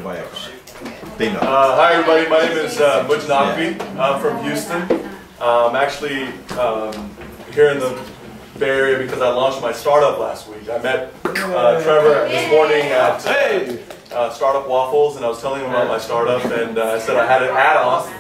Hi everybody, my name is Mujh Naqvi. I'm from Houston. I'm actually here in the Bay Area because I launched my startup last week. I met Trevor this morning at Startup Waffles, and I was telling him about my startup, and I said I had an add-on,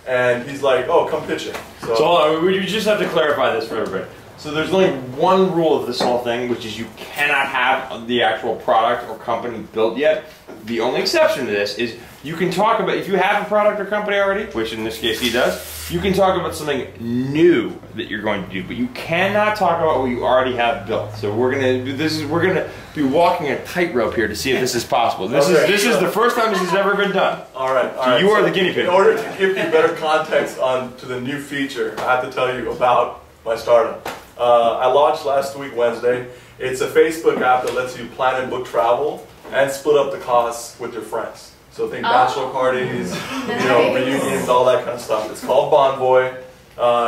and he's like, oh, come pitch it. So we just have to clarify this for everybody. So there's only one rule of this whole thing, which is you cannot have the actual product or company built yet. The only exception to this is you can talk about, if you have a product or company already, which in this case he does, you can talk about something new that you're going to do, but you cannot talk about what you already have built. So we're gonna be walking a tightrope here to see if this is possible. This is the first time this has ever been done. All right. So you are the guinea pig. In order to give you better context to the new feature, I have to tell you about my startup. I launched last week, Wednesday. It's a Facebook app that lets you plan and book travel and split up the costs with your friends. So think bachelor parties, reunions, all that kind of stuff. It's called Bonvoy.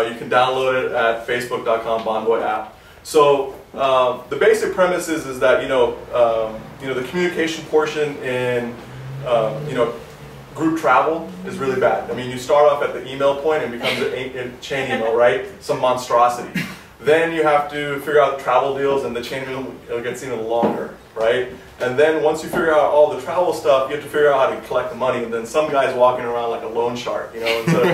You can download it at facebook.com Bonvoy app. So the basic premise is that the communication portion in group travel is really bad. I mean, you start off at the email point and it becomes a chain email, right? Some monstrosity. Then you have to figure out travel deals, and the chain email gets even longer, right? And then once you figure out all the travel stuff, you have to figure out how to collect the money, and then some guy's walking around like a loan shark, instead of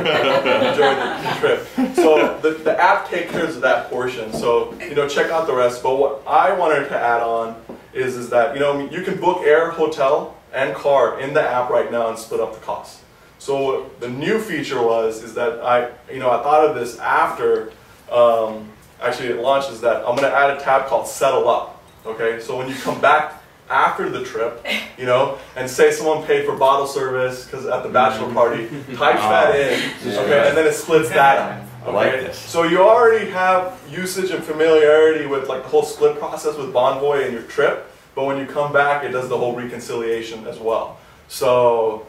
enjoying the trip. So the app takes care of that portion. So check out the rest. But what I wanted to add on is that you can book air, hotel, and car in the app right now and split up the costs. So the new feature is that I thought of this after actually it launched, is that I'm going to add a tab called Settle Up. Okay, so when you come back after the trip, and say someone paid for bottle service because at the bachelor party, types that in, okay, and then it splits that up. Okay? I like this. So you already have usage and familiarity with like the whole split process with Bonvoy and your trip, but when you come back, it does the whole reconciliation as well. So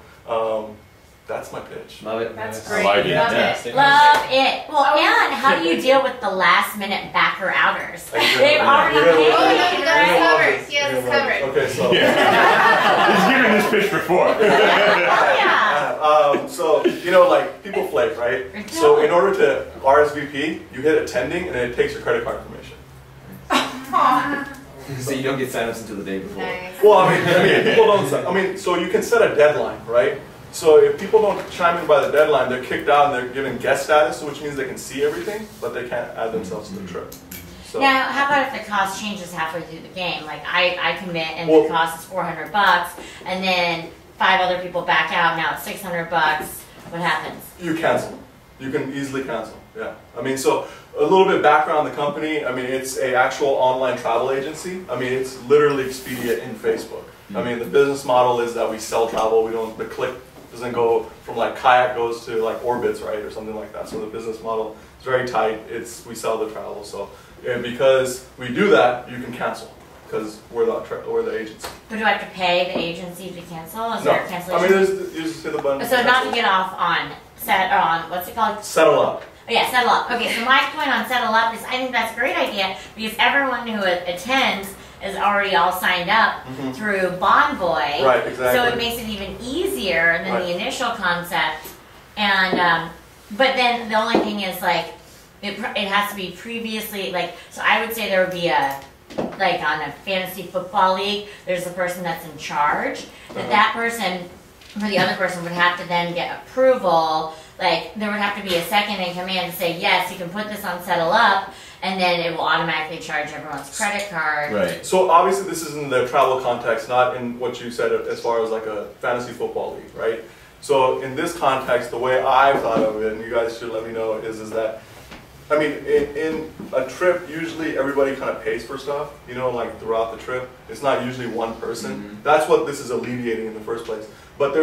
that's my pitch. Love it. That's great. Love it. Love it. Well, and how do you deal with the last minute backer outers? They've already paid. Oh, no, you got it covered. He has it covered. Okay, so. He's given this pitch before. So, like people flake, right? So in order to RSVP, you hit attending and it takes your credit card information. So you don't get signups until the day before. Nice. Well, I mean, people don't. So you can set a deadline, right? So if people don't chime in by the deadline, they're kicked out and they're given guest status, which means they can see everything, but they can't add themselves to the trip. So. Now, how about if the cost changes halfway through the game? Like I commit and the cost is $400, and then 5 other people back out. Now it's $600. What happens? You cancel. You can easily cancel. Yeah. I mean, so a little bit background on the company. I mean, it's an actual online travel agency. I mean, it's literally Expedia in Facebook. I mean, the business model is that we sell travel. The click doesn't go from like Kayak goes to like Orbitz, right, or something like that. So the business model is very tight. We sell the travel. So and because we do that, you can cancel because we're the agency. But do I have to pay the agency to cancel? Is there a cancellation? I mean, you just hit the button. So not to get off on what's it called? Settle Up. Oh, yeah, Settle Up. Okay, so my point on Settle Up is I think that's a great idea because everyone who attends is already all signed up through Bonvoy. Right, exactly. So it makes it even easier than the initial concept. And but then the only thing is like it has to be previously so I would say there would be a on a fantasy football league, there's a person that's in charge. That person for the other person would have to then get approval. Like there would have to be a second in command to say yes, you can put this on Settle Up. And then it will automatically charge everyone's credit card. Right. So obviously this is in the travel context, not in what you said as far as like a fantasy football league, right? So in this context, the way I've thought of it, and you guys should let me know, is that, I mean, in a trip, usually everybody kind of pays for stuff, like throughout the trip. It's not usually one person. That's what this is alleviating in the first place. But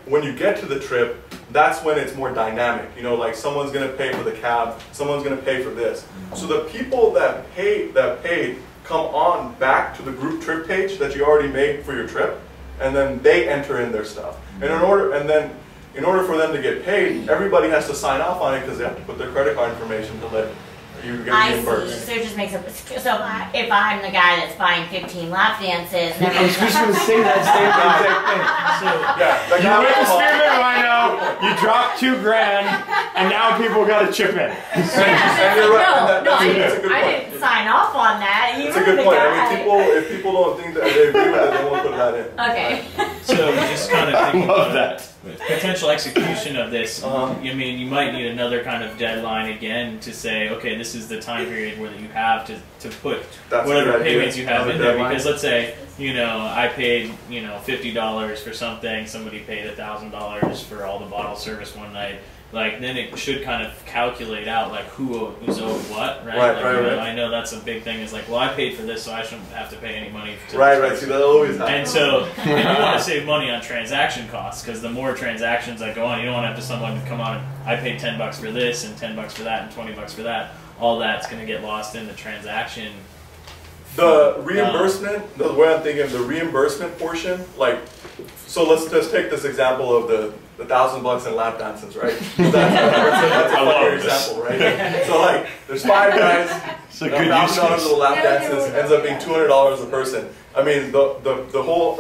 when you get to the trip, that's when it's more dynamic. Like someone's gonna pay for the cab, someone's gonna pay for this. So the people that paid come on back to the group trip page that you already made for your trip, and then they enter in their stuff. And in order for them to get paid, everybody has to sign off on it because they have to put their credit card information to let you get I see. reimbursed. So it just makes it. So if I'm the guy that's buying 15 lap dances, then I was just going to say that same exact thing. Yeah, like You went to Spearmint Rhino, you dropped $2,000, and now people got to chip in. And you're right. no, That's a good I point. didn't sign off on that. You It's a were good the point. guy. I mean, if people don't think that they agree with it, they won't put that in. Okay. So just kind of thinking Love about that. potential execution of this. Uh-huh. I mean, you might need another kind of deadline again to say, okay, this is the time period where you have to put That's a whatever good idea. payments you have Another in there. deadline. Because let's say, I paid, $50 for something, somebody paid $1,000 for all the bottle service one night. Like, then it should kind of calculate out, like, who's owed what, right? Right, like, right. I know that's a big thing, is like, well, I paid for this, so I shouldn't have to pay any money to Right, this right. person. See, that always And happens. so, and you want to save money on transaction costs, because the more transactions that go on, you don't want to have someone come on and I paid $10 for this and $10 for that and $20 for that. All that's going to get lost in the transaction. The reimbursement, the way I'm thinking, the reimbursement portion, like, so let's just take this example of the $1,000 in lap dances, right? That's a I love funny this. example, right? So like, there's 5 guys, It's a good use $1,000 case. of the lap dances ends up being $200 a person. I mean, the whole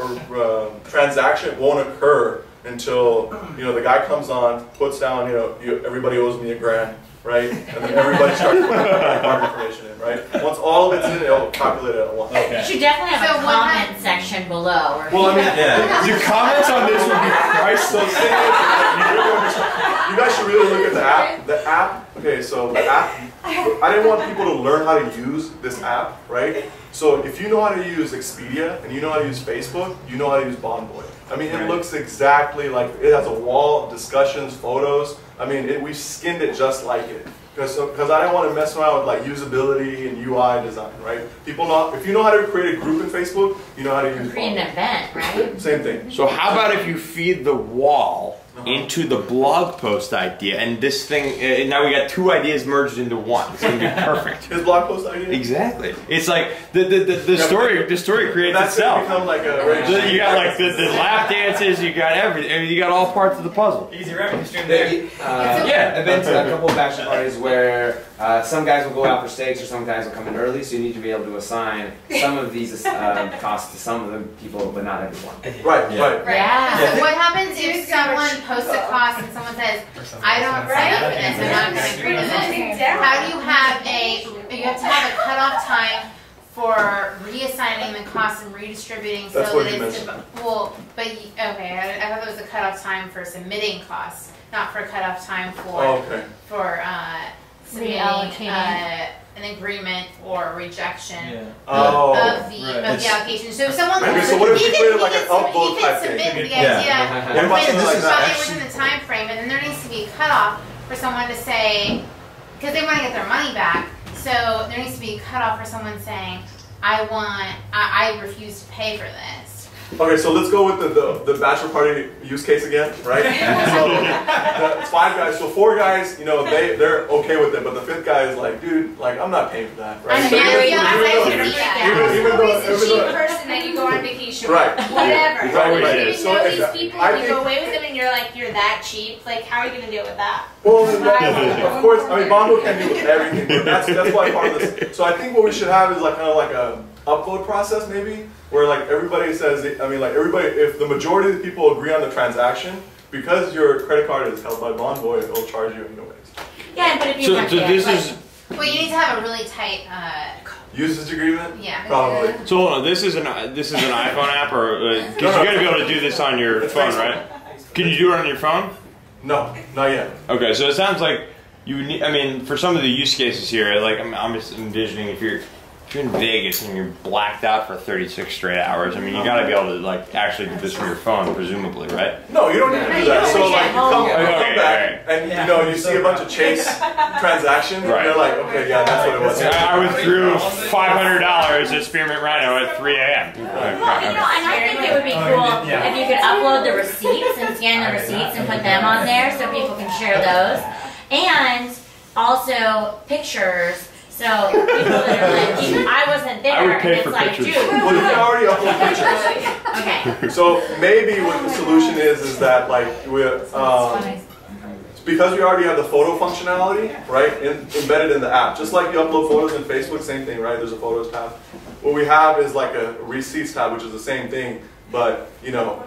transaction won't occur until the guy comes on, puts down, everybody owes me $1,000. Right? And then everybody starts putting their card information in, right? Once all of it's in, it'll calculate it at once. You Okay. should definitely have So a what comment section below. Or Well, I mean, Your comments on this would be priceless. so you guys should really look at the app. The app, okay, so the app, I didn't want people to learn how to use this app, right? So if you know how to use Expedia and you know how to use Facebook, you know how to use Bondboy. I mean, it looks exactly like, it has a wall of discussions, photos. I mean, we've skinned it just like it. Because I didn't want to mess around with like usability and UI design, right? If you know how to create a group in Facebook, you know how to use create an Bondboy. event, right? Same thing. So how about if you feed the wall into the blog post idea, and this thing, now we got 2 ideas merged into one. It's gonna be perfect. His blog post idea? Exactly. It's like the story creates That's itself. become like a You got like the lap dances, you got everything. I mean, you got all parts of the puzzle. Easy revenue stream there. I've been to a couple of bachelor parties where some guys will go out for steaks or some guys will come in early, so you need to be able to assign some of these costs to some of the people, but not everyone. Right, right. Right. Yeah. So what happens if someone posts a cost and someone says, I don't sign up for this, I'm not going to agree to this? How do you have to have a cutoff time for reassigning the costs and redistributing so That's what that you it's, okay, I thought there was a cutoff time for submitting costs, not for a cutoff time for, Okay. submitting Reallocating. an agreement or rejection. Yeah. Oh. Of the allocation. So if someone Okay, so what if he we can- created he like can an sub- upvote he type can thing? submit the Yeah. idea What about something like that? it within the time frame, and then there needs to be a cutoff for someone to say, because they want to get their money back. So there needs to be a cutoff for someone saying, I refuse to pay for this. Okay, so let's go with the bachelor party use case again, right? So it's 5 guys, so 4 guys, they're okay with it, but the 5th guy is like, dude, like I'm not paying for that, right? I'm So married, even I'm though- married, yeah. even though- Always even a cheap though- person that you go on vacation Right. with. Whatever. Right, always right. You is. So know if these people I and you think- go away with them and you're like, you're that cheap. Like, how are you going to deal with that? Well, of course, I mean, Bondo can do everything, but that's why part of this. So I think what we should have is like kind of like a upvote process maybe, where like everybody says, if the majority of the people agree on the transaction, because your credit card is held by Bondboy, it'll charge you anyways. Yeah, but if you So want this is Well, you need to have a really tight, Usage agreement? yeah. Probably. so hold on. This is an iPhone app, or because you got to be able to do this on your It's phone, Facebook. right? Can you do it on your phone? No, not yet. Okay, so it sounds like you need. I mean, for some of the use cases here, like I'm just envisioning if you're in Vegas and you're blacked out for 36 straight hours. I mean, you got to be able to like actually do this from your phone, presumably, right? No, you don't need to do that. So like, you come Okay, back and you see a bunch of Chase transactions, Right. and you're like, okay, yeah, that's what it was. I withdrew $500 at Spearmint Rhino at 3 a.m. Well, and I think it would be cool if you could upload the receipts and scan the receipts and put them on there so people can share those. And also pictures, so people that are like, I wasn't there, I would pay and for it's like, pictures. dude. Well, you can already upload pictures. Okay. So maybe what the solution is that like because we already have the photo functionality, right, embedded in the app. Just like you upload photos in Facebook, same thing, right? There's a photos tab. What we have is like a receipts tab, which is the same thing, but you know,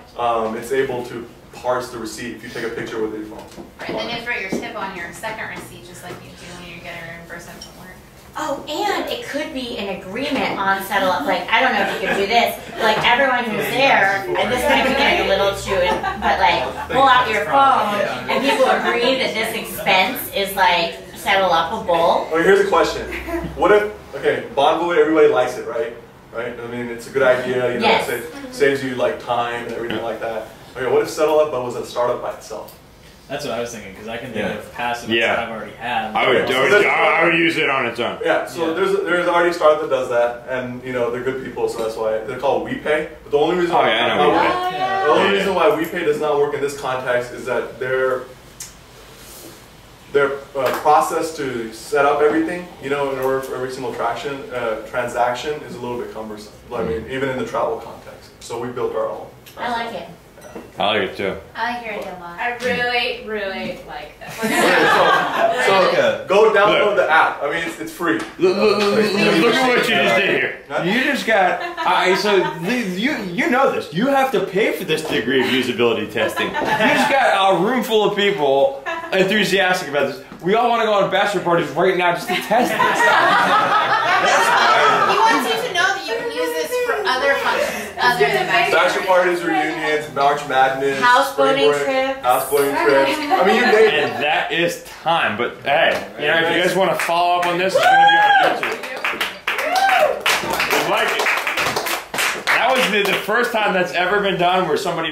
it's able to parse the receipt if you take a picture with your phone. Right, then you throw your tip on your second receipt, just like you do when you get a reimbursement from work. Oh, and it could be an agreement on settle up. Like, I don't know if you could do this. Like, everyone who's there, and this might be getting a little too, but like, pull out your phone, and people agree that this expense is like settle upable. Okay, here's a question. What if, okay, Bonvoy, everybody likes it, right? Right? I mean, it's a good idea, you know, Yes. it saves you like time and everything like that. Okay, what if Settle Up was a startup by itself? That's what I was thinking, because I can think of passive Yeah. that I've already had. I would use it on its own. Yeah, so there's already a startup that does that, and you know they're good people, so that's why they're called WePay. But the only reason Oh, yeah, I know the only reason why WePay does not work in this context is that their process to set up everything, you know, in order for every single transaction is a little bit cumbersome. I mean, even in the travel context. So we built our own. I like it. I like it too. I like your idea a lot. I really, really like this. So go download the app. I mean, it's free. Look at what you just did here. You just got. You know this. You have to pay for this degree of usability testing. You just got a room full of people enthusiastic about this. We all want to go on bachelor parties right now just to test this. He wants you to know that you can use this for other functions other than Bachelor parties, reunions, March Madness, Houseboating spring break, trips. houseboating trips. I mean, you name it. And that is time. But hey, you know, if you guys want to follow up on this, it's going to be on YouTube. We like it. That was the first time that's ever been done where somebody